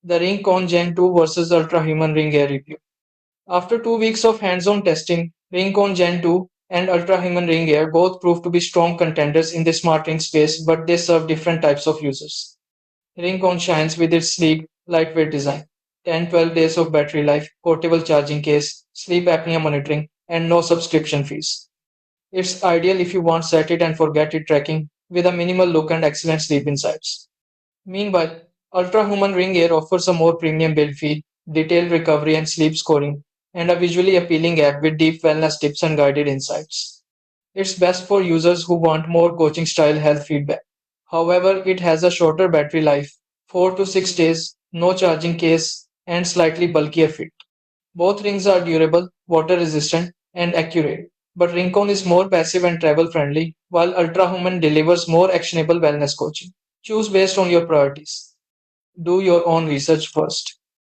The Ringconn Gen 2 versus Ultrahuman Ring Air review. After 2 weeks of hands-on testing, Ringconn Gen 2 and Ultrahuman Ring Air both proved to be strong contenders in the smart ring space, but they serve different types of users. Ringconn shines with its sleek, lightweight design, 10-12 days of battery life, portable charging case, sleep apnea monitoring, and no subscription fees. It's ideal if you want set it and forget it tracking with a minimal look and excellent sleep insights. Meanwhile, Ultrahuman Ring Air offers a more premium build feel, detailed recovery and sleep scoring, and a visually appealing app with deep wellness tips and guided insights. It's best for users who want more coaching style health feedback. However, it has a shorter battery life, 4 to 6 days, no charging case, and slightly bulkier fit. Both rings are durable, water resistant, and accurate, but Rincon is more passive and travel friendly, while Ultrahuman delivers more actionable wellness coaching. Choose based on your priorities. Do your own research first.